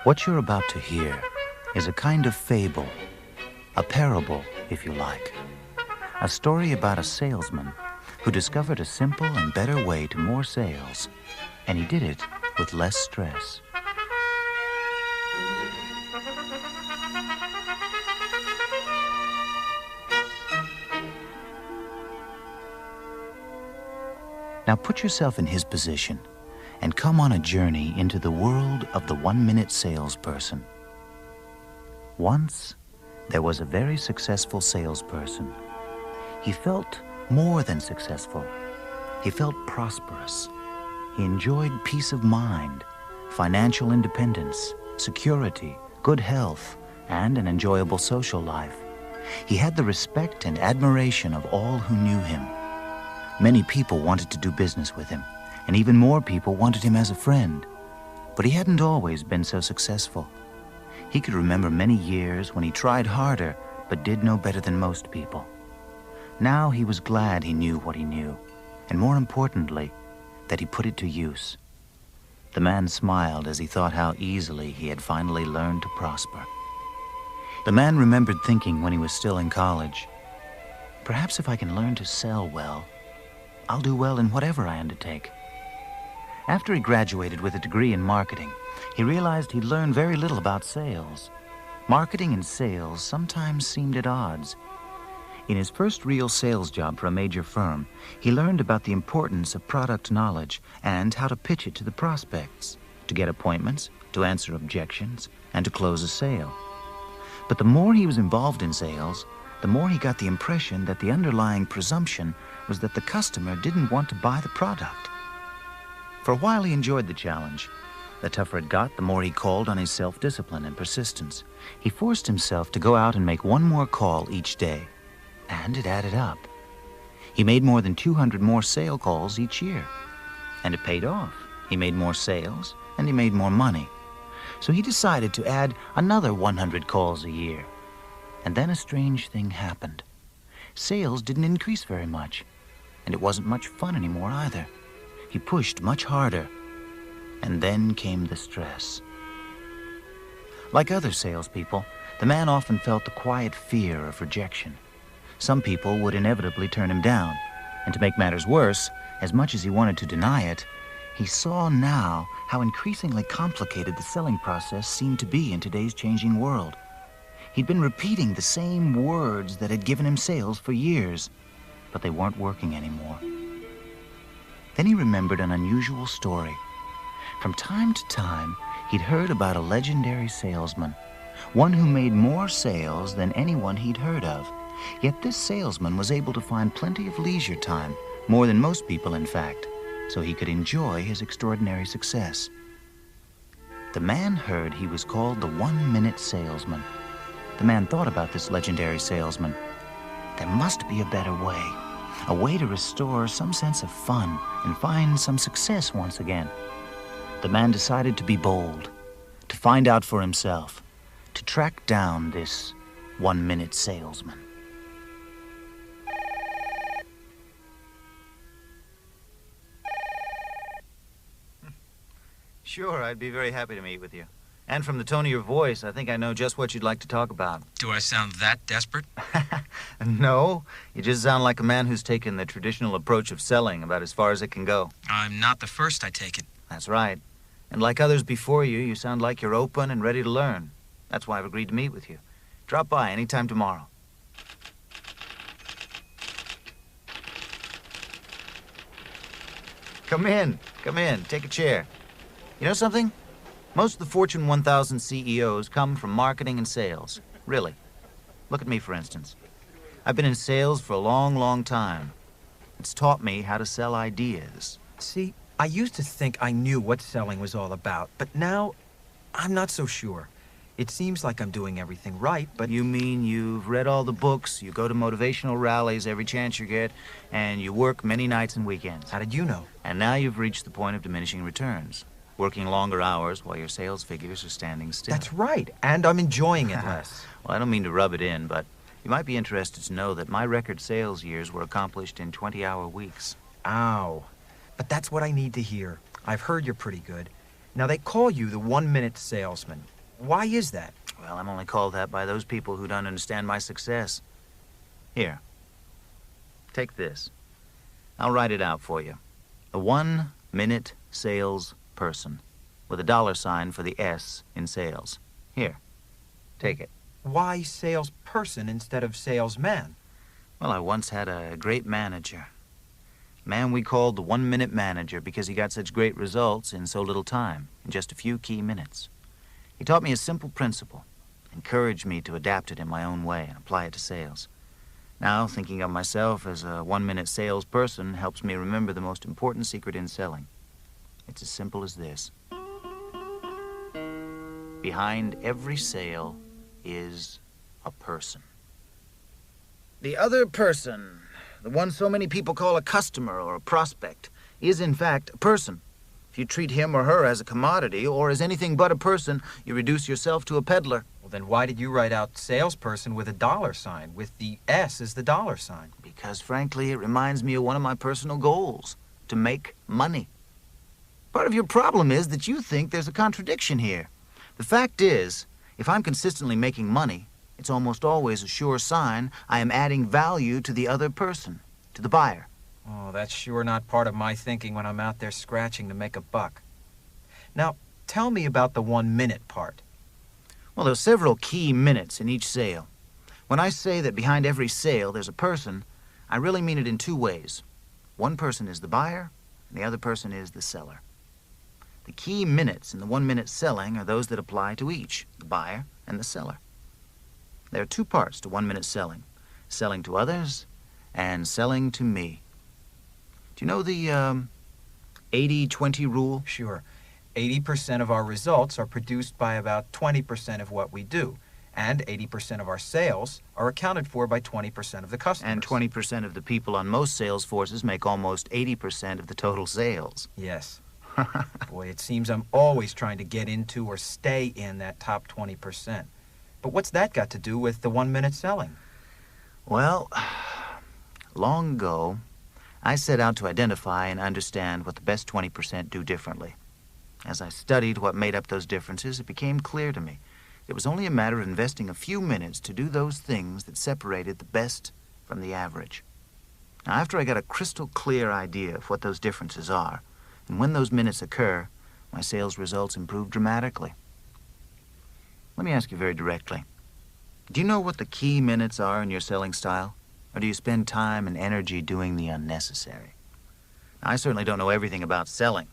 What you're about to hear is a kind of fable, a parable, if you like. A story about a salesman who discovered a simple and better way to more sales, and he did it with less stress. Now put yourself in his position and come on a journey into the world of the one-minute salesperson. Once, there was a very successful salesperson. He felt more than successful. He felt prosperous. He enjoyed peace of mind, financial independence, security, good health, and an enjoyable social life. He had the respect and admiration of all who knew him. Many people wanted to do business with him, and even more people wanted him as a friend. But he hadn't always been so successful. He could remember many years when he tried harder, but did no better than most people. Now he was glad he knew what he knew, and more importantly, that he put it to use. The man smiled as he thought how easily he had finally learned to prosper. The man remembered thinking when he was still in college, perhaps if I can learn to sell well, I'll do well in whatever I undertake. After he graduated with a degree in marketing, he realized he'd learned very little about sales. Marketing and sales sometimes seemed at odds. In his first real sales job for a major firm, he learned about the importance of product knowledge and how to pitch it to the prospects, to get appointments, to answer objections, and to close a sale. But the more he was involved in sales, the more he got the impression that the underlying presumption was that the customer didn't want to buy the product. For a while he enjoyed the challenge. The tougher it got, the more he called on his self-discipline and persistence. He forced himself to go out and make one more call each day. And it added up. He made more than 200 more sale calls each year. And it paid off. He made more sales, and he made more money. So he decided to add another 100 calls a year. And then a strange thing happened. Sales didn't increase very much, and it wasn't much fun anymore either. He pushed much harder, and then came the stress. Like other salespeople, the man often felt the quiet fear of rejection. Some people would inevitably turn him down, and to make matters worse, as much as he wanted to deny it, he saw now how increasingly complicated the selling process seemed to be in today's changing world. He'd been repeating the same words that had given him sales for years, but they weren't working anymore. Then he remembered an unusual story. From time to time, he'd heard about a legendary salesman, one who made more sales than anyone he'd heard of. Yet this salesman was able to find plenty of leisure time, more than most people in fact, so he could enjoy his extraordinary success. The man heard he was called the one-minute salesman. The man thought about this legendary salesman. There must be a better way, a way to restore some sense of fun and find some success once again. The man decided to be bold, to find out for himself, to track down this one-minute salesman. Sure, I'd be very happy to meet with you. And from the tone of your voice, I think I know just what you'd like to talk about. Do I sound that desperate? No, you just sound like a man who's taken the traditional approach of selling about as far as it can go. I'm not the first, I take it. That's right. And like others before you, you sound like you're open and ready to learn. That's why I've agreed to meet with you. Drop by anytime tomorrow. Come in, take a chair. You know something? Most of the Fortune 1000 CEOs come from marketing and sales. Really. Look at me, for instance. I've been in sales for a long, long time. It's taught me how to sell ideas. See, I used to think I knew what selling was all about, but now I'm not so sure. It seems like I'm doing everything right, but... You mean you've read all the books, you go to motivational rallies every chance you get, and you work many nights and weekends. How did you know? And now you've reached the point of diminishing returns, working longer hours while your sales figures are standing still. That's right, and I'm enjoying it less. Well, I don't mean to rub it in, but you might be interested to know that my record sales years were accomplished in 20-hour weeks. Ow. But that's what I need to hear. I've heard you're pretty good. Now, they call you the one-minute salesman. Why is that? Well, I'm only called that by those people who don't understand my success. Here, take this. I'll write it out for you. The one-minute sales person, with a $sign for the S in sales. Here, take it. Why salesperson instead of salesman? Well, I once had a great manager. A man we called the one-minute manager because he got such great results in so little time, in just a few key minutes. He taught me a simple principle, encouraged me to adapt it in my own way and apply it to sales. Now, thinking of myself as a one-minute salesperson helps me remember the most important secret in selling. It's as simple as this. Behind every sale is a person. The other person, the one so many people call a customer or a prospect, is in fact a person. If you treat him or her as a commodity or as anything but a person, you reduce yourself to a peddler. Well, then why did you write out salesperson with a $sign, with the S as the $sign? Because, frankly, it reminds me of one of my personal goals, to make money. Part of your problem is that you think there's a contradiction here. The fact is, if I'm consistently making money, it's almost always a sure sign I am adding value to the other person, to the buyer. Oh, that's sure not part of my thinking when I'm out there scratching to make a buck. Now, tell me about the 1 minute part. Well, there's several key minutes in each sale. When I say that behind every sale there's a person, I really mean it in two ways. One person is the buyer, and the other person is the seller. The key minutes in the 1 minute selling are those that apply to each, the buyer and the seller. There are two parts to 1 minute selling, selling to others and selling to me. Do you know the 80-20 rule? Sure. 80% of our results are produced by about 20% of what we do, and 80% of our sales are accounted for by 20% of the customers. And 20% of the people on most sales forces make almost 80% of the total sales. Yes. Boy, it seems I'm always trying to get into or stay in that top 20%. But what's that got to do with the 1 minute selling? Well, long ago, I set out to identify and understand what the best 20% do differently. As I studied what made up those differences, it became clear to me it was only a matter of investing a few minutes to do those things that separated the best from the average. Now, after I got a crystal clear idea of what those differences are, and when those minutes occur, my sales results improve dramatically. Let me ask you very directly. Do you know what the key minutes are in your selling style? Or do you spend time and energy doing the unnecessary? I certainly don't know everything about selling.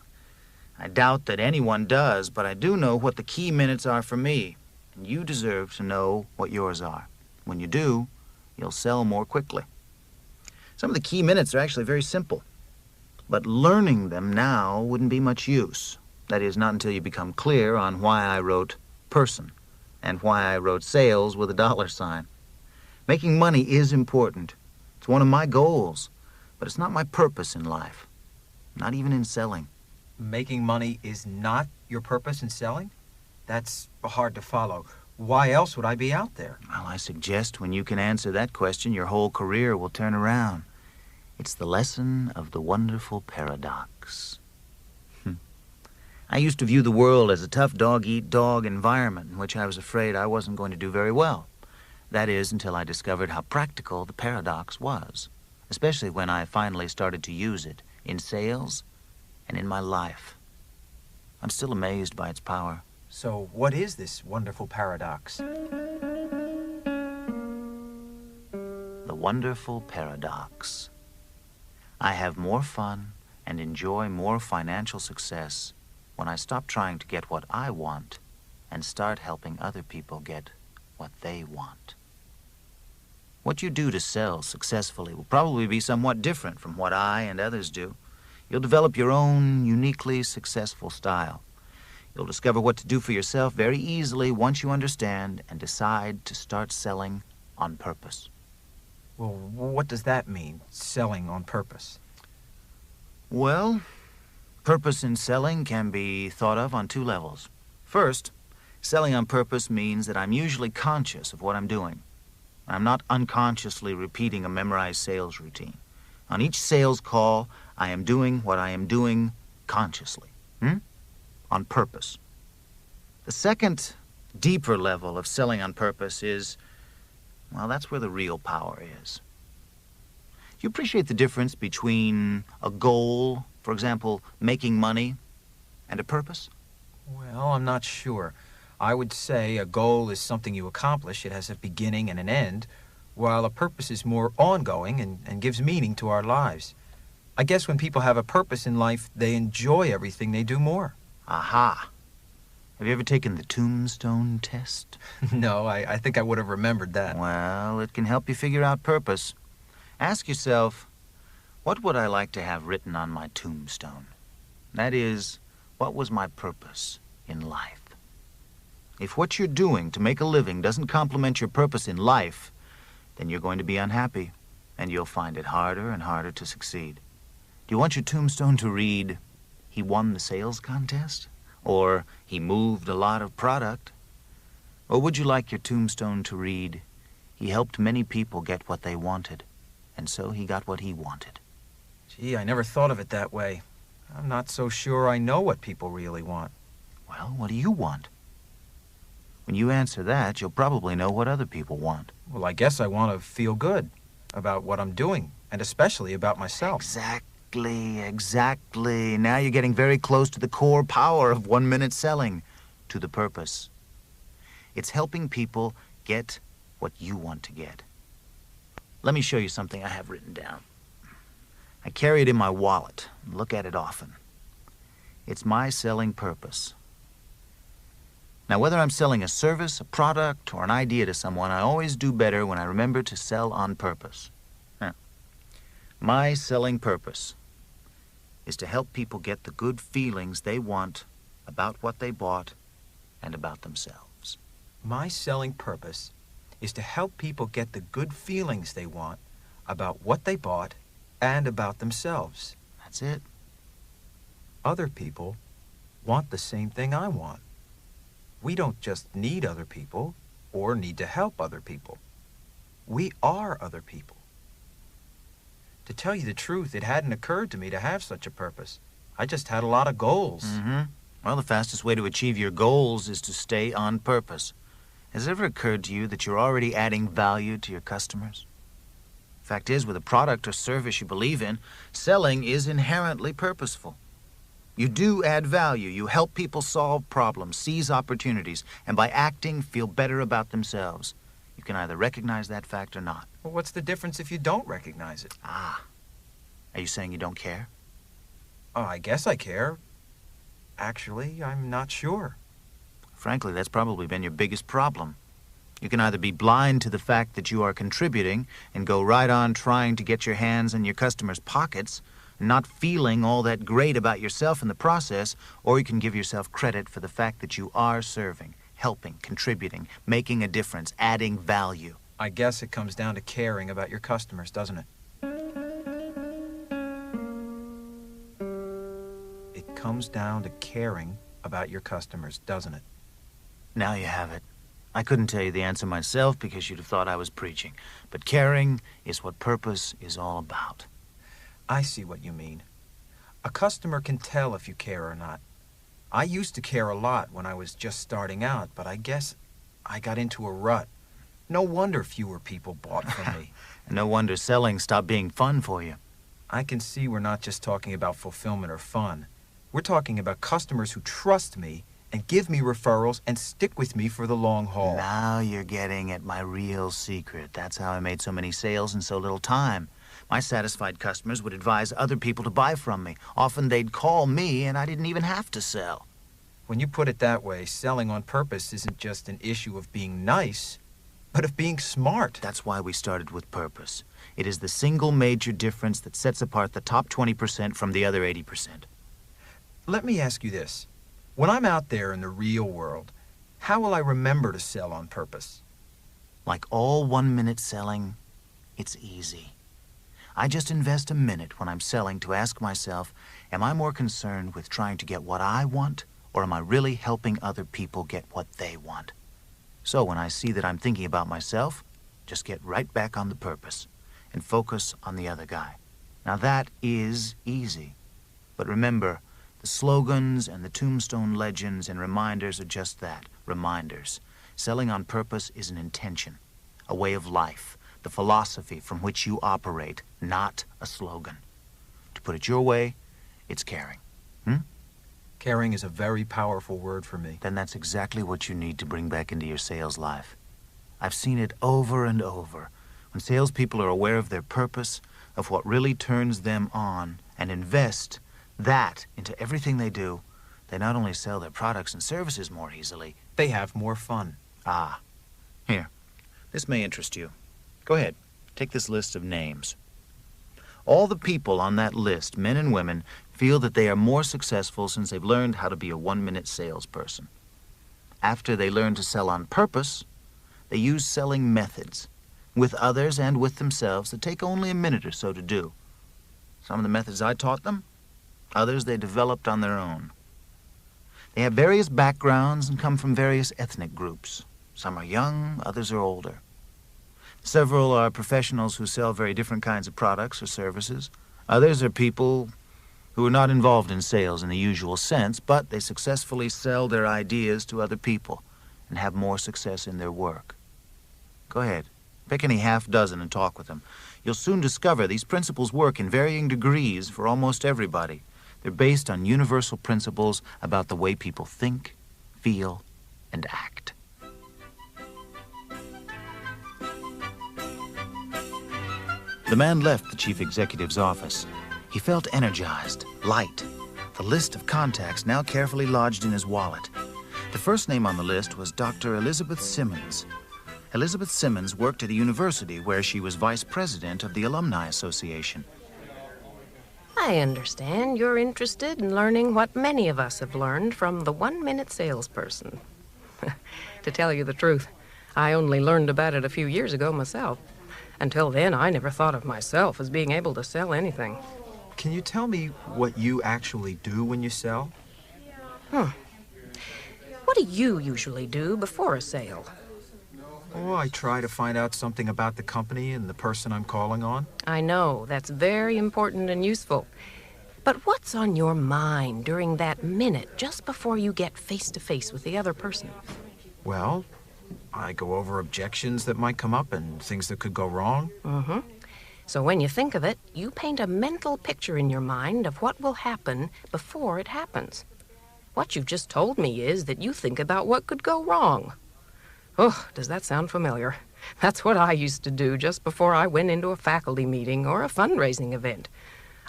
I doubt that anyone does, but I do know what the key minutes are for me, and you deserve to know what yours are. When you do, you'll sell more quickly. Some of the key minutes are actually very simple, but learning them now wouldn't be much use. That is, not until you become clear on why I wrote person and why I wrote sales with a $sign. Making money is important. It's one of my goals, but it's not my purpose in life, not even in selling. Making money is not your purpose in selling? That's hard to follow. Why else would I be out there? Well, I suggest when you can answer that question, your whole career will turn around. It's the lesson of the wonderful paradox. I used to view the world as a tough dog-eat-dog environment in which I was afraid I wasn't going to do very well. That is, until I discovered how practical the paradox was, especially when I finally started to use it in sales and in my life. I'm still amazed by its power. So what is this wonderful paradox? The wonderful paradox. I have more fun and enjoy more financial success when I stop trying to get what I want and start helping other people get what they want. What you do to sell successfully will probably be somewhat different from what I and others do. You'll develop your own uniquely successful style. You'll discover what to do for yourself very easily once you understand and decide to start selling on purpose. Well, what does that mean, selling on purpose? Well, purpose in selling can be thought of on two levels. First, selling on purpose means that I'm usually conscious of what I'm doing. I'm not unconsciously repeating a memorized sales routine. On each sales call, I am doing what I am doing consciously. on purpose. The second, deeper level of selling on purpose is, well, that's where the real power is. You appreciate the difference between a goal, for example, making money, and a purpose? Well, I'm not sure. I would say a goal is something you accomplish. It has a beginning and an end, while a purpose is more ongoing and gives meaning to our lives. I guess when people have a purpose in life, they enjoy everything they do more. Aha. Have you ever taken the tombstone test? No, I think I would have remembered that. Well, it can help you figure out purpose. Ask yourself, what would I like to have written on my tombstone? That is, what was my purpose in life? If what you're doing to make a living doesn't complement your purpose in life, then you're going to be unhappy, and you'll find it harder and harder to succeed. Do you want your tombstone to read, he won the sales contest? Or he moved a lot of product? Or would you like your tombstone to read, he helped many people get what they wanted, and so he got what he wanted? Gee, I never thought of it that way. I'm not so sure I know what people really want. Well, what do you want? When you answer that, you'll probably know what other people want. Well, I guess I want to feel good about what I'm doing, and especially about myself. Exactly. Now you're getting very close to the core power of 1 minute selling, to the purpose. It's helping people get what you want to get. Let me show you something I have written down. I carry it in my wallet and look at it often. It's my selling purpose. Now, whether I'm selling a service, a product, or an idea to someone, I always do better when I remember to sell on purpose. Now, my selling purpose is to help people get the good feelings they want about what they bought and about themselves. My selling purpose is to help people get the good feelings they want about what they bought and about themselves. That's it. Other people want the same thing I want. We don't just need other people or need to help other people. We are other people. To tell you the truth, it hadn't occurred to me to have such a purpose. I just had a lot of goals. Well, the fastest way to achieve your goals is to stay on purpose. Has it ever occurred to you that you're already adding value to your customers? Fact is, with a product or service you believe in, selling is inherently purposeful. You do add value. You help people solve problems, seize opportunities, and by acting, feel better about themselves. You can either recognize that fact or not. Well, what's the difference if you don't recognize it? Ah. Are you saying you don't care? Oh, I guess I care. Actually, I'm not sure. Frankly, that's probably been your biggest problem. You can either be blind to the fact that you are contributing and go right on trying to get your hands in your customers' pockets, not feeling all that great about yourself in the process, or you can give yourself credit for the fact that you are serving, helping, contributing, making a difference, adding value. I guess it comes down to caring about your customers, doesn't it? It comes down to caring about your customers, doesn't it? Now you have it. I couldn't tell you the answer myself because you'd have thought I was preaching. But caring is what purpose is all about. I see what you mean. A customer can tell if you care or not. I used to care a lot when I was just starting out, but I guess I got into a rut. No wonder fewer people bought from me. No wonder selling stopped being fun for you. I can see we're not just talking about fulfillment or fun. We're talking about customers who trust me and give me referrals and stick with me for the long haul. Now you're getting at my real secret. That's how I made so many sales in so little time. My satisfied customers would advise other people to buy from me. Often they'd call me and I didn't even have to sell. When you put it that way, selling on purpose isn't just an issue of being nice, but of being smart. That's why we started with purpose. It is the single major difference that sets apart the top 20% from the other 80%. Let me ask you this. When I'm out there in the real world, how will I remember to sell on purpose? Like all 1 minute selling, it's easy. I just invest a minute when I'm selling to ask myself, am I more concerned with trying to get what I want, or am I really helping other people get what they want? So when I see that I'm thinking about myself, just get right back on the purpose and focus on the other guy. Now that is easy. But remember, The slogans and the tombstone legends and reminders are just that, reminders. Selling on purpose is an intention, a way of life, the philosophy from which you operate, not a slogan. To put it your way, it's caring. Caring is a very powerful word for me. Then that's exactly what you need to bring back into your sales life. I've seen it over and over. When salespeople are aware of their purpose, of what really turns them on, and invest that into everything they do, they not only sell their products and services more easily, They have more fun. Ah, here. This may interest you. Go ahead. Take this list of names. All the people on that list, men and women, feel that they are more successful since they've learned how to be a one-minute salesperson. After they learn to sell on purpose, they use selling methods with others and with themselves that take only a minute or so to do. Some of the methods I taught them, others they developed on their own. They have various backgrounds and come from various ethnic groups. Some are young, others are older. Several are professionals who sell very different kinds of products or services. Others are people who are not involved in sales in the usual sense, but they successfully sell their ideas to other people and have more success in their work. Go ahead. Pick any half dozen and talk with them. You'll soon discover these principles work in varying degrees for almost everybody. They're based on universal principles about the way people think, feel, and act. The man left the chief executive's office. He felt energized, light. The list of contacts now carefully lodged in his wallet. The first name on the list was Dr. Elizabeth Simmons. Elizabeth Simmons worked at a university where she was vice president of the Alumni Association. I understand you're interested in learning what many of us have learned from the one-minute salesperson. To tell you the truth, I only learned about it a few years ago myself. Until then, I never thought of myself as being able to sell anything. Can you tell me what you actually do when you sell? What do you usually do before a sale? Oh, I try to find out something about the company and the person I'm calling on. I know, that's very important and useful. But what's on your mind during that minute just before you get face-to-face with the other person? Well, I go over objections that might come up and things that could go wrong. So when you think of it, you paint a mental picture in your mind of what will happen before it happens. What you've just told me is that you think about what could go wrong. Oh, does that sound familiar? That's what I used to do just before I went into a faculty meeting or a fundraising event.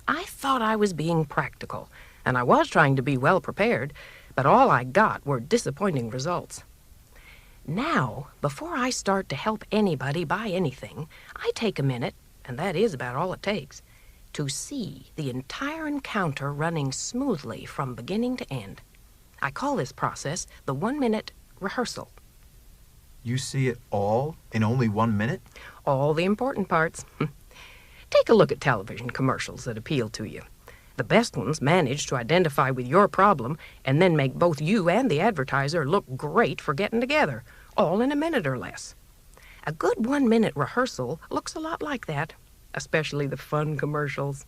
I thought I was being practical, and I was trying to be well prepared, but all I got were disappointing results. Now, before I start to help anybody buy anything, I take a minute, and that is about all it takes, to see the entire encounter running smoothly from beginning to end. I call this process the one-minute rehearsal. You see it all in only 1 minute? All the important parts. Take a look at television commercials that appeal to you. The best ones manage to identify with your problem and then make both you and the advertiser look great for getting together, all in a minute or less. A good one-minute rehearsal looks a lot like that, especially the fun commercials.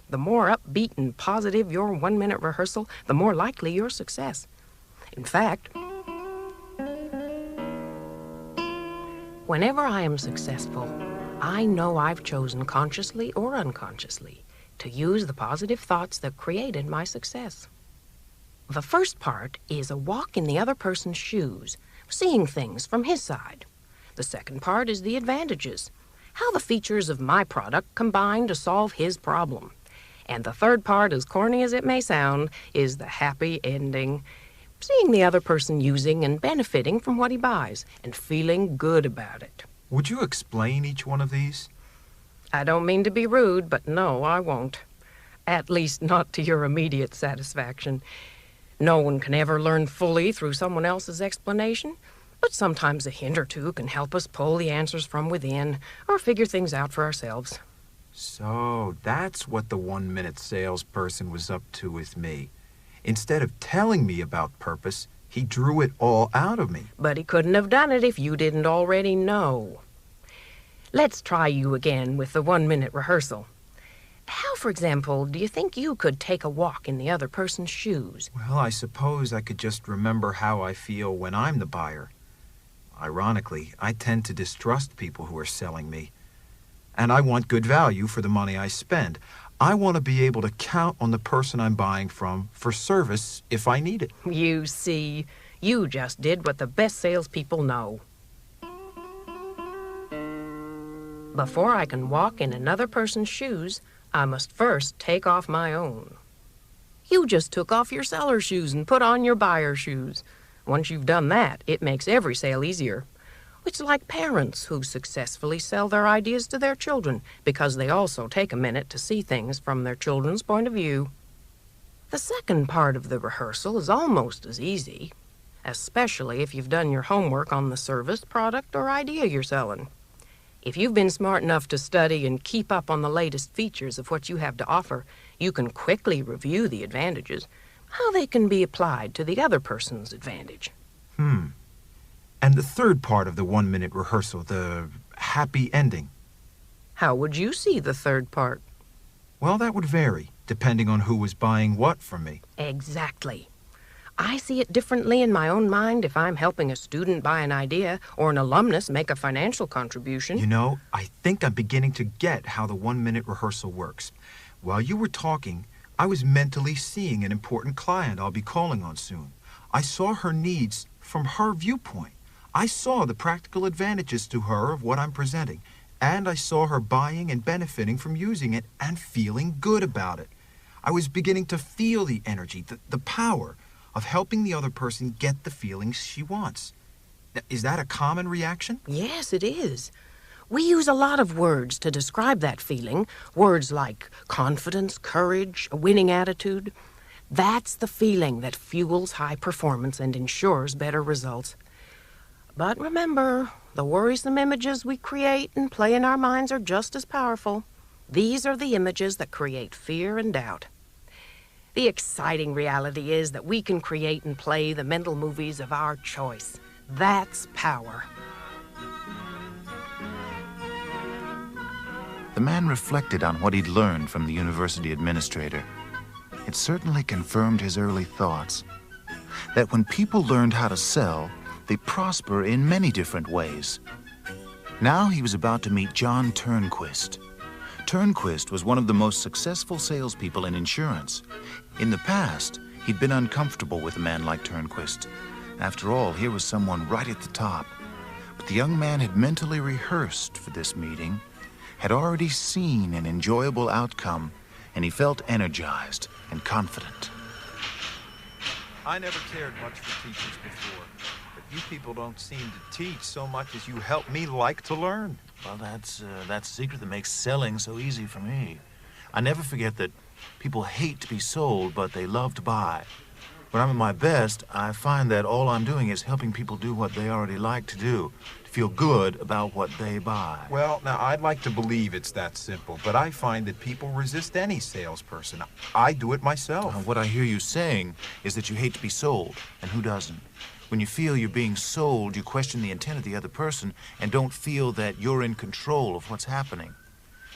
The more upbeat and positive your one-minute rehearsal, the more likely your success. In fact, whenever I am successful, I know I've chosen consciously or unconsciously to use the positive thoughts that created my success. The first part is a walk in the other person's shoes, seeing things from his side. The second part is the advantages, how the features of my product combine to solve his problem. And the third part, as corny as it may sound, is the happy ending, seeing the other person using and benefiting from what he buys and feeling good about it. Would you explain each one of these? I don't mean to be rude, but no, I won't. At least not to your immediate satisfaction. No one can ever learn fully through someone else's explanation, but sometimes a hint or two can help us pull the answers from within or figure things out for ourselves. So that's what the one-minute salesperson was up to with me. Instead of telling me about purpose, he drew it all out of me. But he couldn't have done it if you didn't already know. Let's try you again with the one-minute rehearsal. How, for example, do you think you could take a walk in the other person's shoes? Well, I suppose I could just remember how I feel when I'm the buyer. Ironically, I tend to distrust people who are selling me. And I want good value for the money I spend. I want to be able to count on the person I'm buying from for service if I need it. You see, you just did what the best salespeople know. Before I can walk in another person's shoes, I must first take off my own. You just took off your seller's shoes and put on your buyer's shoes. Once you've done that, it makes every sale easier. It's like parents who successfully sell their ideas to their children because they also take a minute to see things from their children's point of view. The second part of the rehearsal is almost as easy, especially if you've done your homework on the service, product, or idea you're selling. If you've been smart enough to study and keep up on the latest features of what you have to offer, you can quickly review the advantages, how they can be applied to the other person's advantage. And the third part of the 1-minute rehearsal, the happy ending. How would you see the third part? Well, that would vary, depending on who was buying what from me. Exactly. I see it differently in my own mind if I'm helping a student buy an idea or an alumnus make a financial contribution. You know, I think I'm beginning to get how the 1-minute rehearsal works. While you were talking, I was mentally seeing an important client I'll be calling on soon. I saw her needs from her viewpoint. I saw the practical advantages to her of what I'm presenting, and I saw her buying and benefiting from using it and feeling good about it. I was beginning to feel the energy, the power of helping the other person get the feelings she wants. Is that a common reaction? Yes, it is. We use a lot of words to describe that feeling. Words like confidence, courage, a winning attitude. That's the feeling that fuels high performance and ensures better results. But remember, the worrisome images we create and play in our minds are just as powerful. These are the images that create fear and doubt. The exciting reality is that we can create and play the mental movies of our choice. That's power. The man reflected on what he'd learned from the university administrator. It certainly confirmed his early thoughts, that when people learned how to sell, they prosper in many different ways. Now he was about to meet John Turnquist. Turnquist was one of the most successful salespeople in insurance. In the past, he'd been uncomfortable with a man like Turnquist. After all, here was someone right at the top. But the young man had mentally rehearsed for this meeting, had already seen an enjoyable outcome, and he felt energized and confident. I never cared much for teachers before, but you people don't seem to teach so much as you help me like to learn. Well, that's the secret that makes selling so easy for me. I never forget that people hate to be sold, but they love to buy. When I'm at my best, I find that all I'm doing is helping people do what they already like to do, to feel good about what they buy. Well, now, I'd like to believe it's that simple, but I find that people resist any salesperson. I do it myself. What I hear you saying is that you hate to be sold, and who doesn't? When you feel you're being sold, you question the intent of the other person and don't feel that you're in control of what's happening.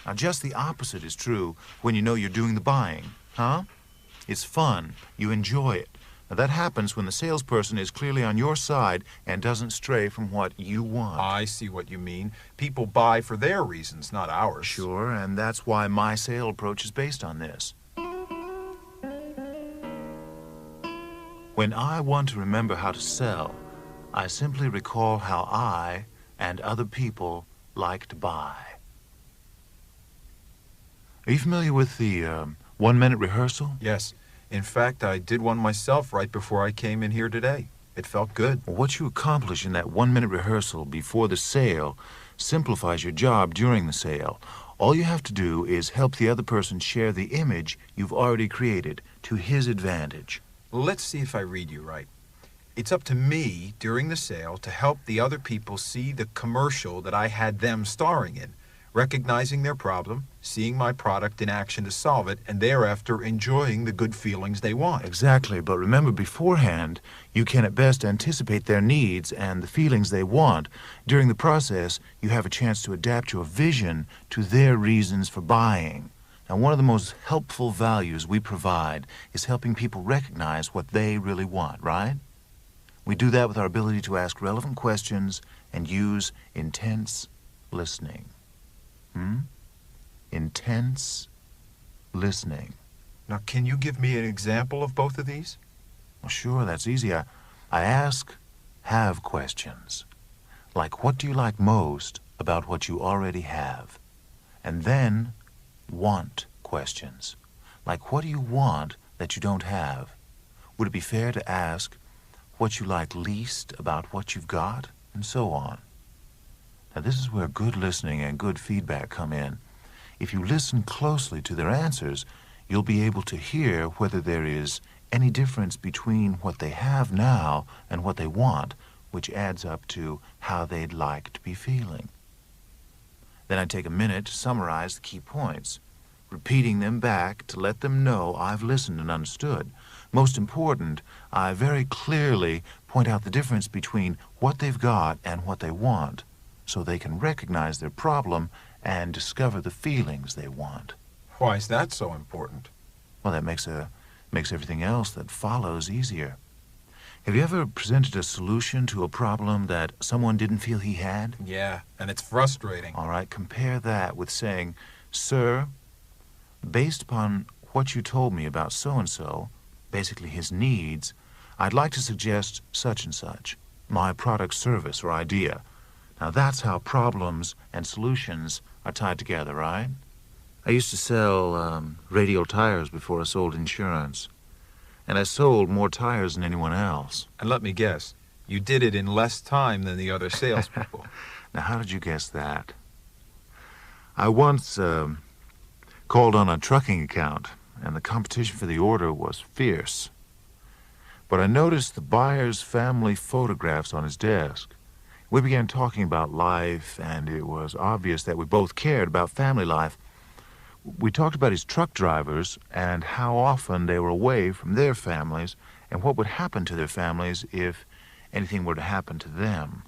Now, just the opposite is true when you know you're doing the buying, huh? It's fun. You enjoy it. Now, that happens when the salesperson is clearly on your side and doesn't stray from what you want. I see what you mean. People buy for their reasons, not ours. Sure, and that's why my sale approach is based on this. When I want to remember how to sell, I simply recall how I and other people like to buy. Are you familiar with the 1-minute rehearsal? Yes. In fact, I did one myself right before I came in here today. It felt good. Well, what you accomplish in that 1-minute rehearsal before the sale simplifies your job during the sale. All you have to do is help the other person share the image you've already created to his advantage. Let's see if I read you right. It's up to me during the sale to help the other people see the commercial that I had them starring in, recognizing their problem, seeing my product in action to solve it, and thereafter enjoying the good feelings they want. Exactly, but remember beforehand, you can at best anticipate their needs and the feelings they want. During the process, you have a chance to adapt your vision to their reasons for buying. Now, one of the most helpful values we provide is helping people recognize what they really want, right? We do that with our ability to ask relevant questions and use intense listening. Intense listening. Now, can you give me an example of both of these? Well, sure, that's easy. I ask have questions. Like, what do you like most about what you already have? And then want questions. Like, what do you want that you don't have? Would it be fair to ask what you like least about what you've got? And so on. Now, this is where good listening and good feedback come in. If you listen closely to their answers, you'll be able to hear whether there is any difference between what they have now and what they want, which adds up to how they'd like to be feeling. Then I take a minute to summarize the key points, repeating them back to let them know I've listened and understood. Most important, I very clearly point out the difference between what they've got and what they want, so they can recognize their problem and discover the feelings they want. Why is that so important? Well, that makes everything else that follows easier. Have you ever presented a solution to a problem that someone didn't feel he had? Yeah, and it's frustrating. All right, compare that with saying, "Sir, based upon what you told me about so-and-so, basically his needs, I'd like to suggest such and such, my product, service, or idea." Now, that's how problems and solutions are tied together, right? I used to sell radial tires before I sold insurance. And I sold more tires than anyone else. And let me guess, you did it in less time than the other salespeople. Now, how did you guess that? I once called on a trucking account, and the competition for the order was fierce. But I noticed the buyer's family photographs on his desk. We began talking about life, and it was obvious that we both cared about family life. We talked about his truck drivers and how often they were away from their families and what would happen to their families if anything were to happen to them.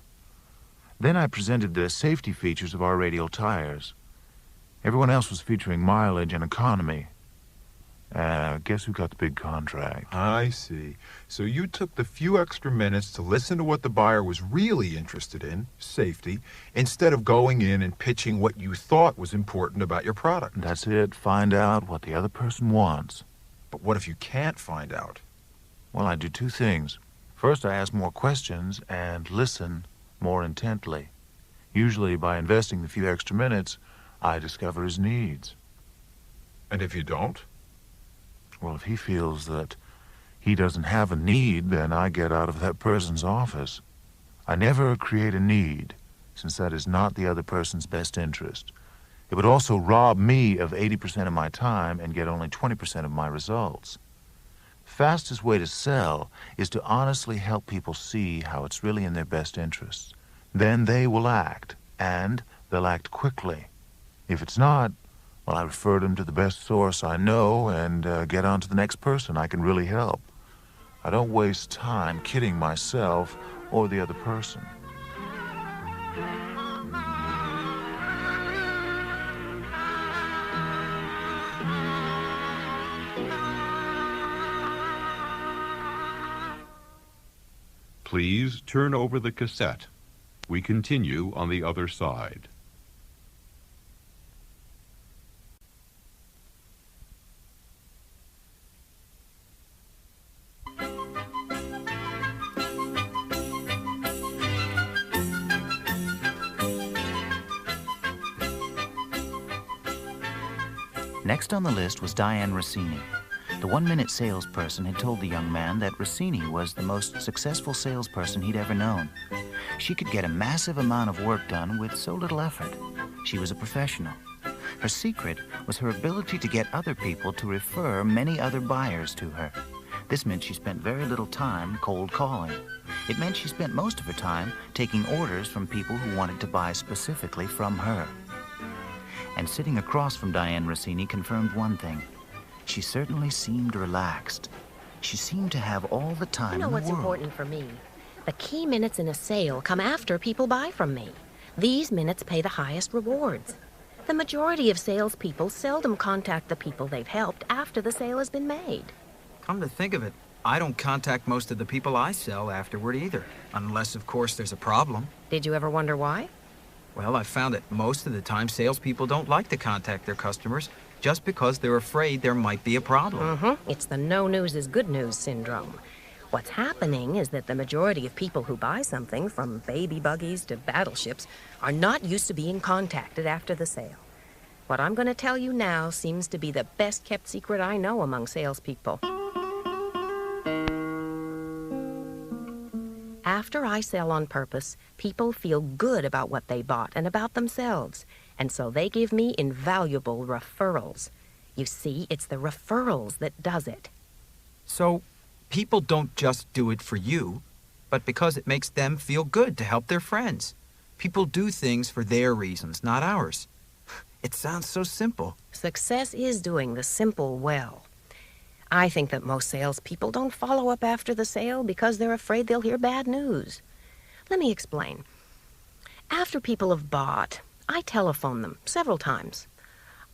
Then I presented the safety features of our radial tires. Everyone else was featuring mileage and economy. Guess who got the big contract? I see. So you took the few extra minutes to listen to what the buyer was really interested in, safety, instead of going in and pitching what you thought was important about your product. That's it. Find out what the other person wants. But what if you can't find out? Well, I do two things. First, I ask more questions and listen more intently. Usually, by investing the few extra minutes, I discover his needs. And if you don't? Well, if he feels that he doesn't have a need, then I get out of that person's office. I never create a need, since that is not the other person's best interest. It would also rob me of 80% of my time and get only 20% of my results. The fastest way to sell is to honestly help people see how it's really in their best interests. Then they will act, and they'll act quickly. If it's not, well, I refer them to the best source I know and get on to the next person I can really help. I don't waste time kidding myself or the other person. Please turn over the cassette. We continue on the other side. Next on the list was Diane Rossini. The one-minute salesperson had told the young man that Rossini was the most successful salesperson he'd ever known. She could get a massive amount of work done with so little effort. She was a professional. Her secret was her ability to get other people to refer many other buyers to her. This meant she spent very little time cold calling. It meant she spent most of her time taking orders from people who wanted to buy specifically from her. And sitting across from Diane Rossini confirmed one thing. She certainly seemed relaxed. She seemed to have all the time in the world. You know what's important for me? The key minutes in a sale come after people buy from me. These minutes pay the highest rewards. The majority of salespeople seldom contact the people they've helped after the sale has been made. Come to think of it, I don't contact most of the people I sell afterward either, unless, of course, there's a problem. Did you ever wonder why? Well, I've found that most of the time salespeople don't like to contact their customers just because they're afraid there might be a problem. It's the no news is good news syndrome. What's happening is that the majority of people who buy something, from baby buggies to battleships, are not used to being contacted after the sale. What I'm going to tell you now seems to be the best kept secret I know among salespeople. After I sell on purpose, people feel good about what they bought and about themselves, and so they give me invaluable referrals. You see, it's the referrals that does it. So, people don't just do it for you, but because it makes them feel good to help their friends. People do things for their reasons, not ours. It sounds so simple. Success is doing the simple well. I think that most salespeople don't follow up after the sale because they're afraid they'll hear bad news. Let me explain. After people have bought, I telephone them several times.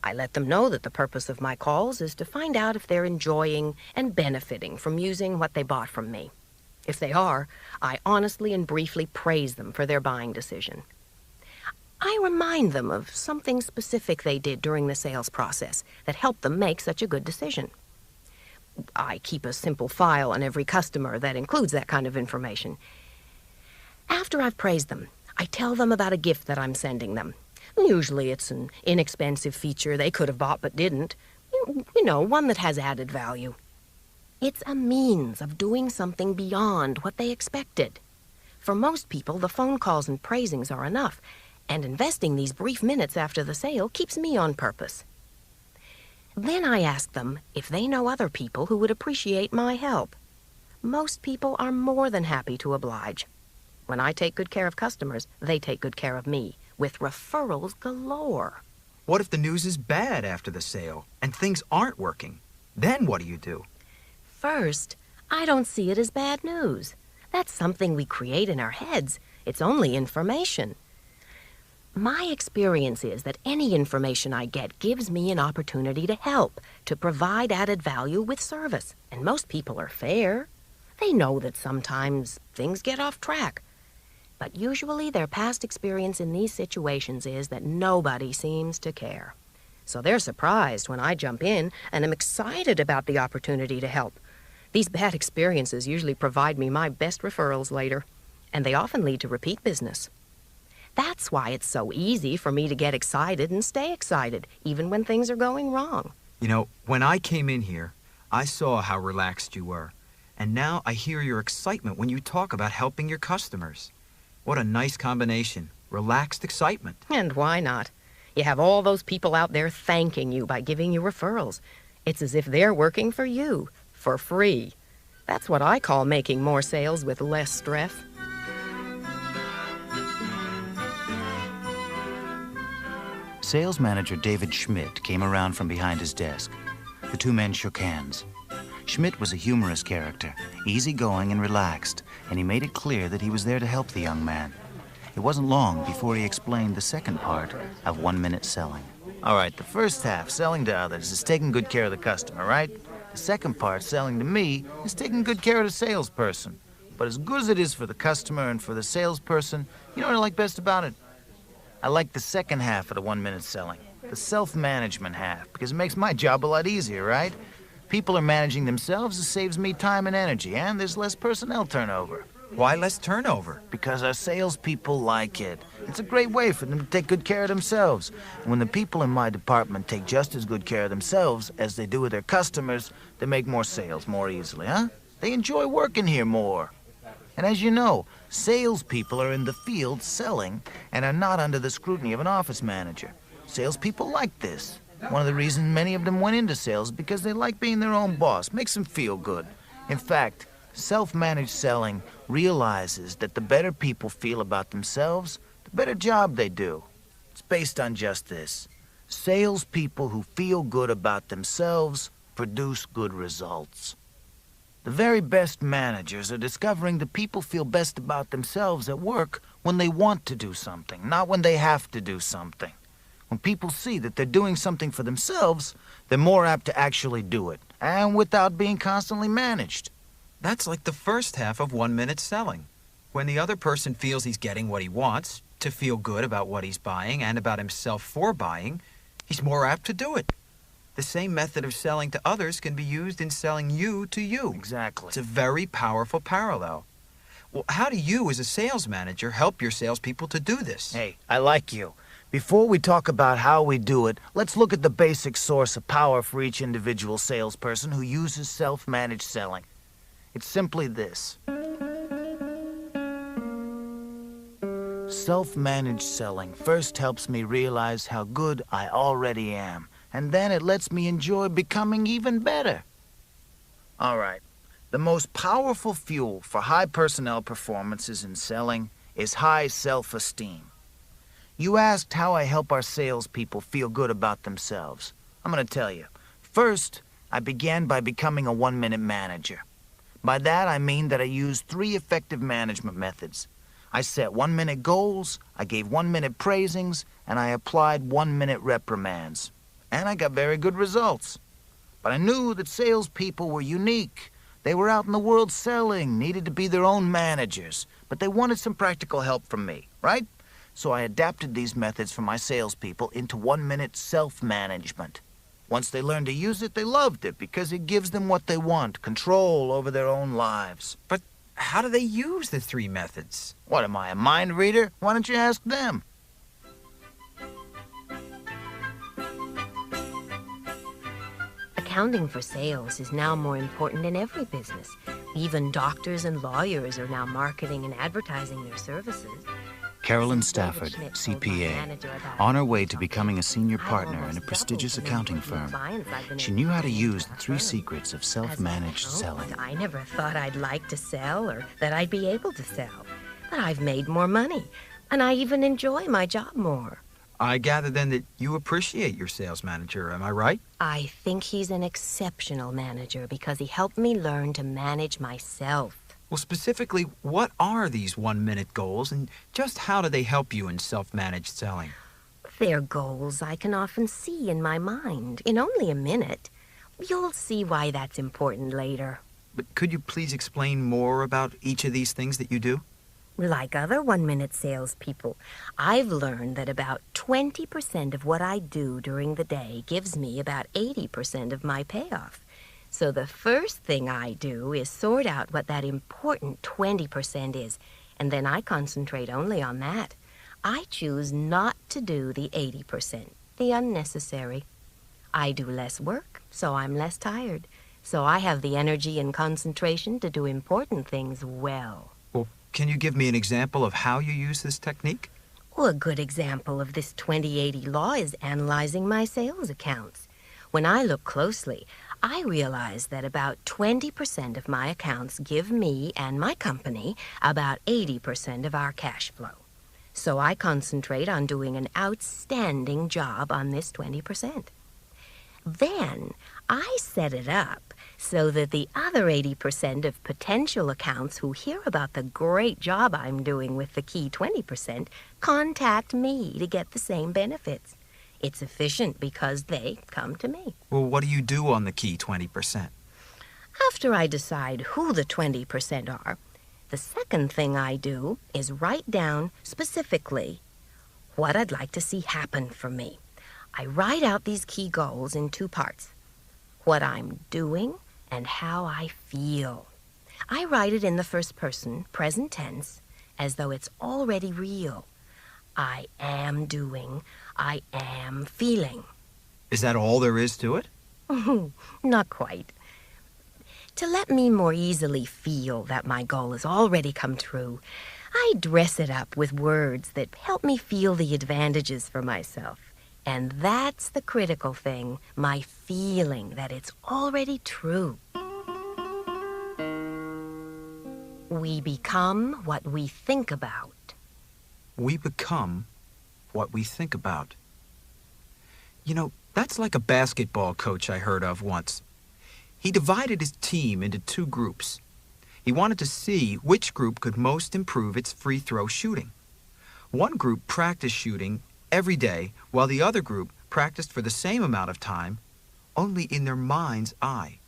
I let them know that the purpose of my calls is to find out if they're enjoying and benefiting from using what they bought from me. If they are, I honestly and briefly praise them for their buying decision. I remind them of something specific they did during the sales process that helped them make such a good decision. I keep a simple file on every customer that includes that kind of information. After I've praised them, I tell them about a gift that I'm sending them. Usually it's an inexpensive feature they could have bought but didn't. You know, one that has added value. It's a means of doing something beyond what they expected. For most people, the phone calls and praisings are enough, and investing these brief minutes after the sale keeps me on purpose. Then I ask them if they know other people who would appreciate my help. Most people are more than happy to oblige. When I take good care of customers, they take good care of me, with referrals galore. What if the news is bad after the sale and things aren't working? Then what do you do? First, I don't see it as bad news. That's something we create in our heads. It's only information. My experience is that any information I get gives me an opportunity to help, to provide added value with service. And most people are fair. They know that sometimes things get off track. But usually their past experience in these situations is that nobody seems to care. So they're surprised when I jump in and am excited about the opportunity to help. These bad experiences usually provide me my best referrals later, and they often lead to repeat business. That's why it's so easy for me to get excited and stay excited, even when things are going wrong. You know, when I came in here, I saw how relaxed you were. And now I hear your excitement when you talk about helping your customers. What a nice combination. Relaxed excitement. And why not? You have all those people out there thanking you by giving you referrals. It's as if they're working for you, for free. That's what I call making more sales with less stress. Sales manager David Schmidt came around from behind his desk. The two men shook hands. Schmidt was a humorous character, easygoing and relaxed, and he made it clear that he was there to help the young man. It wasn't long before he explained the second part of 1 minute selling. All right, the first half, selling to others, is taking good care of the customer, right? The second part, selling to me, is taking good care of the salesperson. But as good as it is for the customer and for the salesperson, you know what I like best about it? I like the second half of the 1 minute selling, the self-management half, because it makes my job a lot easier, right? People are managing themselves, it saves me time and energy, and there's less personnel turnover. Why less turnover? Because our salespeople like it. It's a great way for them to take good care of themselves. And when the people in my department take just as good care of themselves as they do with their customers, they make more sales more easily, huh? They enjoy working here more. And as you know, salespeople are in the field selling and are not under the scrutiny of an office manager. Salespeople like this. One of the reasons many of them went into sales is because they like being their own boss. Makes them feel good. In fact, self-managed selling realizes that the better people feel about themselves, the better job they do. It's based on just this. Salespeople who feel good about themselves produce good results. The very best managers are discovering that people feel best about themselves at work when they want to do something, not when they have to do something. When people see that they're doing something for themselves, they're more apt to actually do it, and without being constantly managed. That's like the first half of 1 minute selling. When the other person feels he's getting what he wants, to feel good about what he's buying and about himself for buying, he's more apt to do it. The same method of selling to others can be used in selling you to you. Exactly. It's a very powerful parallel. Well, how do you, as a sales manager, help your salespeople to do this? Hey, I like you. Before we talk about how we do it, let's look at the basic source of power for each individual salesperson who uses self-managed selling. It's simply this. Self-managed selling first helps me realize how good I already am, and then it lets me enjoy becoming even better. All right. The most powerful fuel for high personnel performances in selling is high self-esteem. You asked how I help our salespeople feel good about themselves. I'm going to tell you. First, I began by becoming a 1-minute manager. By that, I mean that I used 3 effective management methods. I set 1-minute goals, I gave 1-minute praisings, and I applied 1-minute reprimands. And I got very good results. But I knew that salespeople were unique. They were out in the world selling, needed to be their own managers, but they wanted some practical help from me, right? So I adapted these methods for my salespeople into 1-minute self-management. Once they learned to use it, they loved it because it gives them what they want, control over their own lives. But how do they use the 3 methods? What, am I, a mind reader? Why don't you ask them? Accounting for sales is now more important in every business. Even doctors and lawyers are now marketing and advertising their services. Carolyn Stafford, CPA, on her way to becoming a senior partner in a prestigious accounting firm. She knew how to use the 3 secrets of self-managed selling. I never thought I'd like to sell or that I'd be able to sell. But I've made more money, and I even enjoy my job more. I gather then that you appreciate your sales manager, am I right? I think he's an exceptional manager because he helped me learn to manage myself. Well, specifically, what are these 1-minute goals, and just how do they help you in self-managed selling? They're goals I can often see in my mind in only a minute. You'll see why that's important later. But could you please explain more about each of these things that you do? Like other 1-minute salespeople, I've learned that about 20% of what I do during the day gives me about 80% of my payoff. So the first thing I do is sort out what that important 20% is, and then I concentrate only on that. I choose not to do the 80%, the unnecessary. I do less work, so I'm less tired. So I have the energy and concentration to do important things well. Well, can you give me an example of how you use this technique? Well, a good example of this 20/80 law is analyzing my sales accounts. When I look closely, I realize that about 20% of my accounts give me and my company about 80% of our cash flow. So I concentrate on doing an outstanding job on this 20%. Then I set it up so that the other 80% of potential accounts who hear about the great job I'm doing with the key 20% contact me to get the same benefits. It's efficient because they come to me. Well, what do you do on the key 20%? After I decide who the 20% are, the second thing I do is write down specifically what I'd like to see happen for me. I write out these key goals in 2 parts: what I'm doing and how I feel. I write it in the first person, present tense, as though it's already real. I am doing, I am feeling. Is that all there is to it? Not quite. To let me more easily feel that my goal has already come true, I dress it up with words that help me feel the advantages for myself. And that's the critical thing, my feeling that it's already true. We become what we think about. We become what we think about. You know, that's like a basketball coach I heard of once. He divided his team into 2 groups. He wanted to see which group could most improve its free throw shooting. One group practiced shooting every day while the other group practiced for the same amount of time, only in their mind's eye.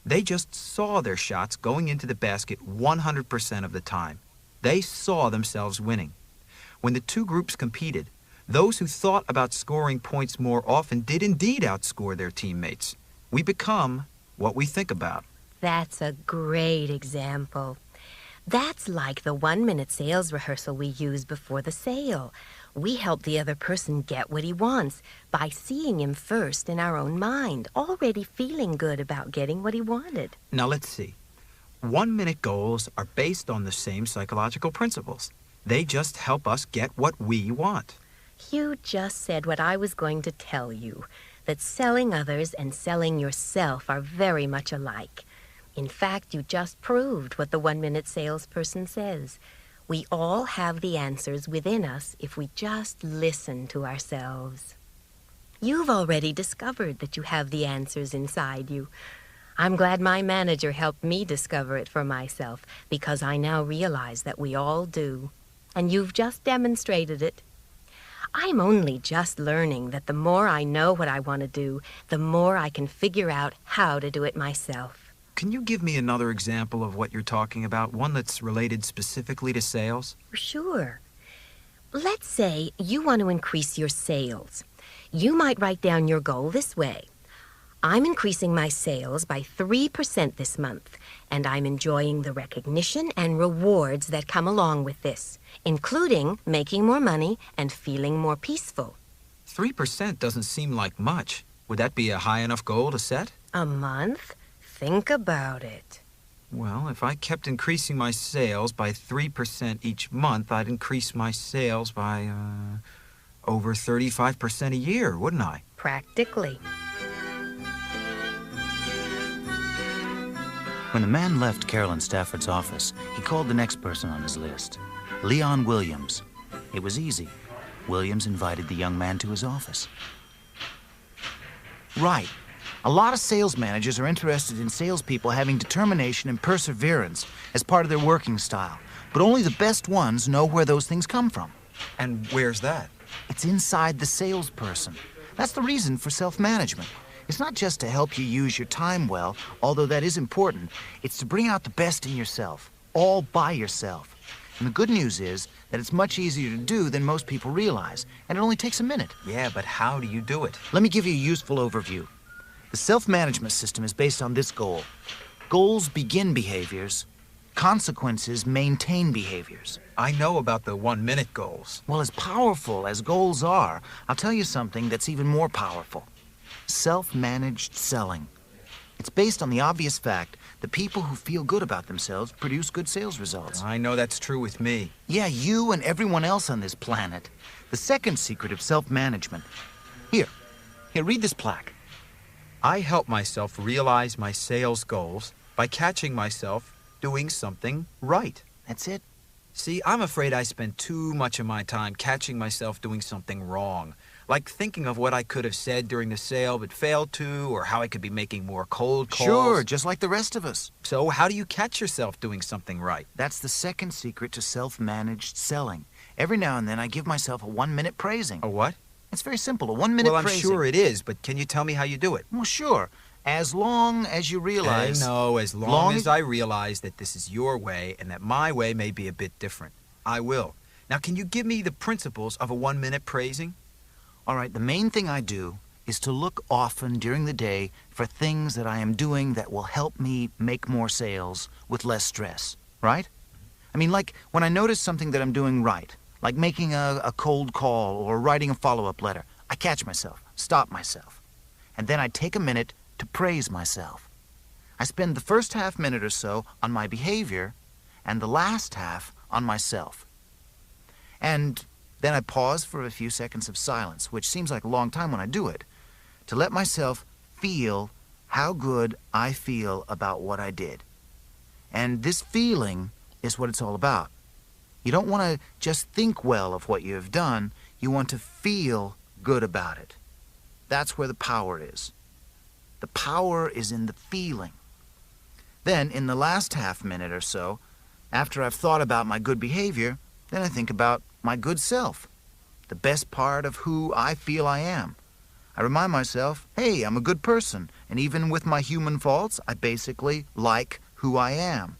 They just saw their shots going into the basket 100% of the time. They saw themselves winning. When the two groups competed, those who thought about scoring points more often did indeed outscore their teammates. We become what we think about. That's a great example. That's like the 1-minute sales rehearsal we use before the sale. We help the other person get what he wants by seeing him first in our own mind, already feeling good about getting what he wanted. Now let's see. 1-minute goals are based on the same psychological principles. They just help us get what we want. You just said what I was going to tell you, that selling others and selling yourself are very much alike. In fact, you just proved what the 1-minute salesperson says. We all have the answers within us if we just listen to ourselves. You've already discovered that you have the answers inside you. I'm glad my manager helped me discover it for myself, because I now realize that we all do. And you've just demonstrated it. I'm only just learning that the more I know what I want to do, the more I can figure out how to do it myself. Can you give me another example of what you're talking about, one that's related specifically to sales? Sure. Let's say you want to increase your sales. You might write down your goal this way. I'm increasing my sales by 3% this month, and I'm enjoying the recognition and rewards that come along with this, including making more money and feeling more peaceful. 3% doesn't seem like much. Would that be a high enough goal to set? A month? Think about it. Well, if I kept increasing my sales by 3% each month, I'd increase my sales by over 35% a year, wouldn't I? Practically. When the man left Carolyn Stafford's office, he called the next person on his list, Leon Williams. It was easy. Williams invited the young man to his office. Right. A lot of sales managers are interested in salespeople having determination and perseverance as part of their working style, but only the best ones know where those things come from. And where's that? It's inside the salesperson. That's the reason for self-management. It's not just to help you use your time well, although that is important. It's to bring out the best in yourself, all by yourself. And the good news is that it's much easier to do than most people realize, and it only takes a minute. Yeah, but how do you do it? Let me give you a useful overview. The self-management system is based on this goal. Goals begin behaviors. Consequences maintain behaviors. I know about the 1-minute goals. Well, as powerful as goals are, I'll tell you something that's even more powerful. Self-managed selling. It's based on the obvious fact that people who feel good about themselves produce good sales results. I know that's true with me. Yeah, you and everyone else on this planet. The second secret of self-management. Here, read this plaque. I help myself realize my sales goals by catching myself doing something right. That's it. See, I'm afraid I spend too much of my time catching myself doing something wrong, like thinking of what I could have said during the sale but failed to, or how I could be making more cold calls. Sure, just like the rest of us. So how do you catch yourself doing something right? That's the second secret to self-managed selling. Every now and then I give myself a 1-minute praising. A what? It's very simple, a 1-minute Well, I'm praising. sure it is, but can you tell me how you do it? Well, sure. As long as you realize... No, as long as I realize that this is your way and that my way may be a bit different. I will. Now, can you give me the principles of a 1-minute praising? All right, the main thing I do is to look often during the day for things that I am doing that will help me make more sales with less stress, right? I mean, like when I notice something that I'm doing right, like making a cold call or writing a follow-up letter, I catch myself, stop myself, and then I take a minute to praise myself. I spend the first half minute or so on my behavior and the last half on myself. And then I pause for a few seconds of silence, which seems like a long time when I do it, to let myself feel how good I feel about what I did. And this feeling is what it's all about. You don't want to just think well of what you have done. You want to feel good about it. That's where the power is. The power is in the feeling. Then, in the last half minute or so, after I've thought about my good behavior, then I think about my good self. the best part of who I feel I am. I remind myself, hey, I'm a good person, and even with my human faults, I basically like who I am.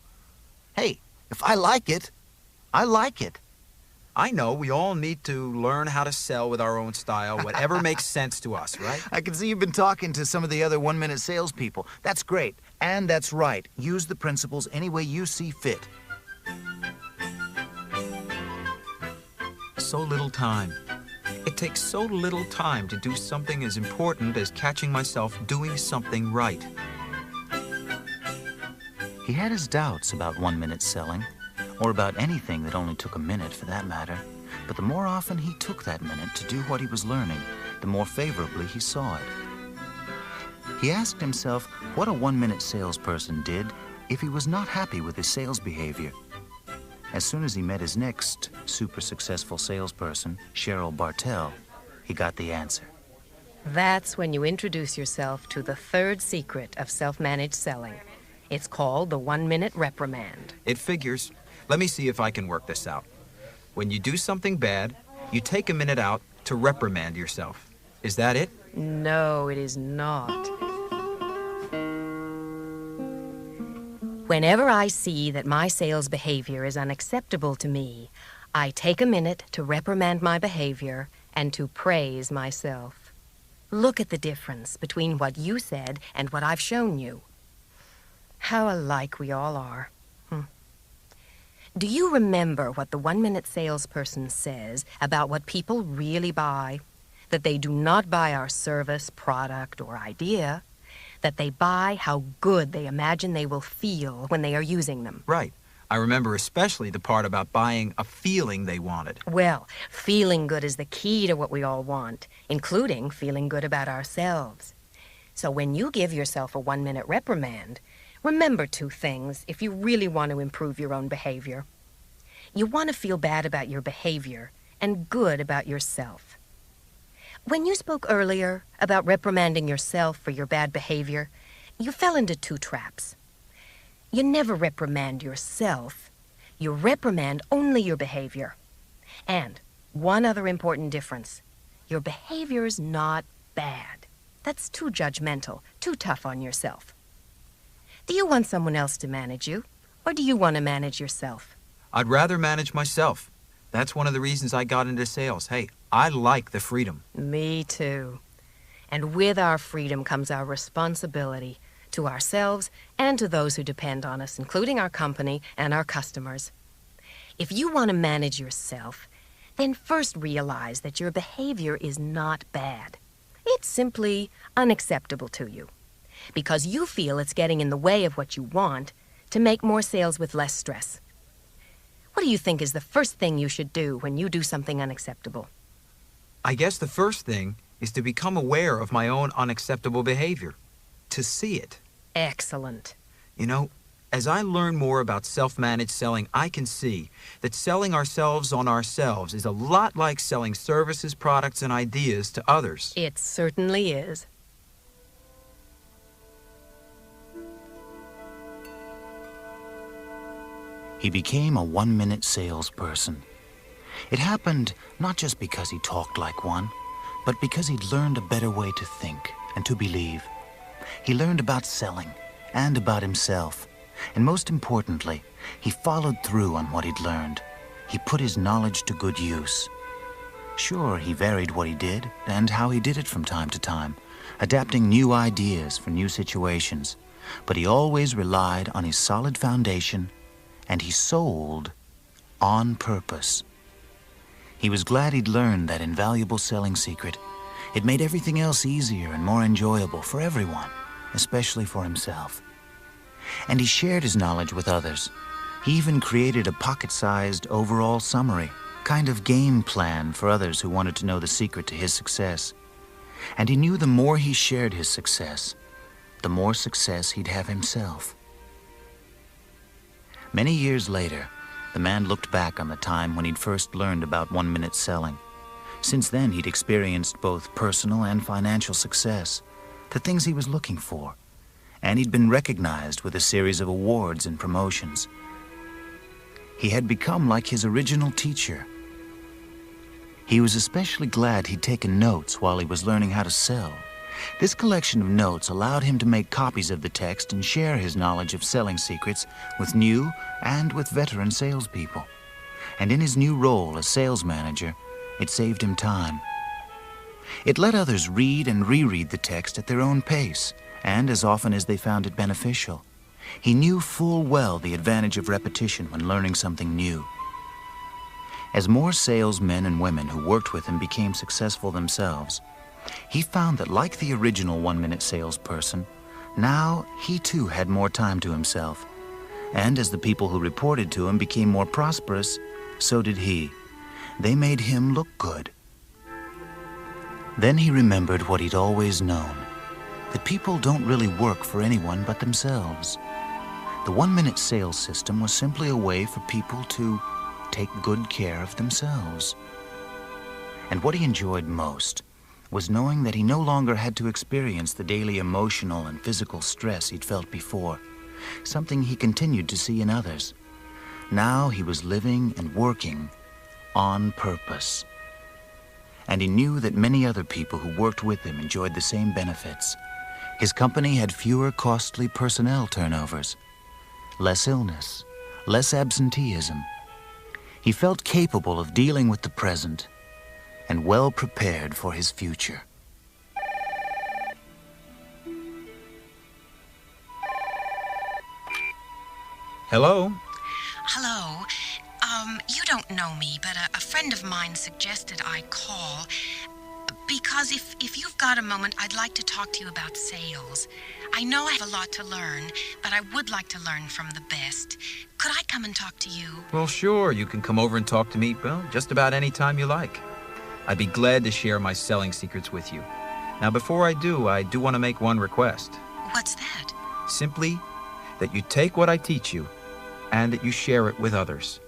Hey, if I like it, I like it. I know we all need to learn how to sell with our own style, whatever makes sense to us, right? I can see you've been talking to some of the other one-minute salespeople. That's great, and that's right. Use the principles any way you see fit. So little time. It takes so little time to do something as important as catching myself doing something right. He had his doubts about one-minute selling, or about anything that only took a minute for that matter. But the more often he took that minute to do what he was learning, the more favorably he saw it. He asked himself what a one-minute salesperson did if he was not happy with his sales behavior. As soon as he met his next super successful salesperson, Cheryl Bartell, he got the answer. That's when you introduce yourself to the third secret of self-managed selling. It's called the one-minute reprimand. It figures. Let me see if I can work this out. When you do something bad, you take a minute out to reprimand yourself. Is that it? No, it is not. Whenever I see that my sales behavior is unacceptable to me, I take a minute to reprimand my behavior and to praise myself. Look at the difference between what you said and what I've shown you. How alike we all are. Do you remember what the one-minute salesperson says about what people really buy? That they do not buy our service, product, or idea. That they buy how good they imagine they will feel when they are using them. Right. I remember especially the part about buying a feeling they wanted. Well, feeling good is the key to what we all want, including feeling good about ourselves. So when you give yourself a one-minute reprimand, remember two things if you really want to improve your own behavior. You want to feel bad about your behavior and good about yourself. When you spoke earlier about reprimanding yourself for your bad behavior, you fell into two traps. You never reprimand yourself. You reprimand only your behavior. And one other important difference. Your behavior's not bad. That's too judgmental, too tough on yourself. Do you want someone else to manage you, or do you want to manage yourself? I'd rather manage myself. That's one of the reasons I got into sales. Hey, I like the freedom. Me too. And with our freedom comes our responsibility to ourselves and to those who depend on us, including our company and our customers. If you want to manage yourself, then first realize that your behavior is not bad. It's simply unacceptable to you, because you feel it's getting in the way of what you want to make more sales with less stress. What do you think is the first thing you should do when you do something unacceptable? I guess the first thing is to become aware of my own unacceptable behavior, to see it. Excellent. You know, as I learn more about self-managed selling, I can see that selling ourselves on ourselves is a lot like selling services, products, and ideas to others. It certainly is. He became a one-minute salesperson. It happened not just because he talked like one, but because he'd learned a better way to think and to believe. He learned about selling and about himself. And most importantly, he followed through on what he'd learned. He put his knowledge to good use. Sure, he varied what he did and how he did it from time to time, adapting new ideas for new situations. But he always relied on his solid foundation, and he sold on purpose. He was glad he'd learned that invaluable selling secret. It made everything else easier and more enjoyable for everyone, especially for himself. And he shared his knowledge with others. He even created a pocket-sized overall summary, kind of game plan for others who wanted to know the secret to his success. And he knew the more he shared his success, the more success he'd have himself. Many years later, the man looked back on the time when he'd first learned about one-minute selling. Since then, he'd experienced both personal and financial success, the things he was looking for, and he'd been recognized with a series of awards and promotions. He had become like his original teacher. He was especially glad he'd taken notes while he was learning how to sell. This collection of notes allowed him to make copies of the text and share his knowledge of selling secrets with new and with veteran salespeople. And in his new role as sales manager, it saved him time. It let others read and reread the text at their own pace, and as often as they found it beneficial. He knew full well the advantage of repetition when learning something new. As more salesmen and women who worked with him became successful themselves, he found that like the original one-minute salesperson, now he too had more time to himself. And as the people who reported to him became more prosperous, so did he. They made him look good. Then he remembered what he'd always known, that people don't really work for anyone but themselves. The one-minute sales system was simply a way for people to take good care of themselves. And what he enjoyed most was knowing that he no longer had to experience the daily emotional and physical stress he'd felt before, something he continued to see in others. Now he was living and working on purpose. And he knew that many other people who worked with him enjoyed the same benefits. His company had fewer costly personnel turnovers, less illness, less absenteeism. He felt capable of dealing with the present and well prepared for his future. Hello? Hello. You don't know me, but a friend of mine suggested I call because if you've got a moment, I'd like to talk to you about sales. I know I have a lot to learn, but I would like to learn from the best. Could I come and talk to you? Well, sure, you can come over and talk to me, well, just about any time you like. I'd be glad to share my selling secrets with you. Now, before I do want to make one request. What's that? Simply that you take what I teach you and that you share it with others.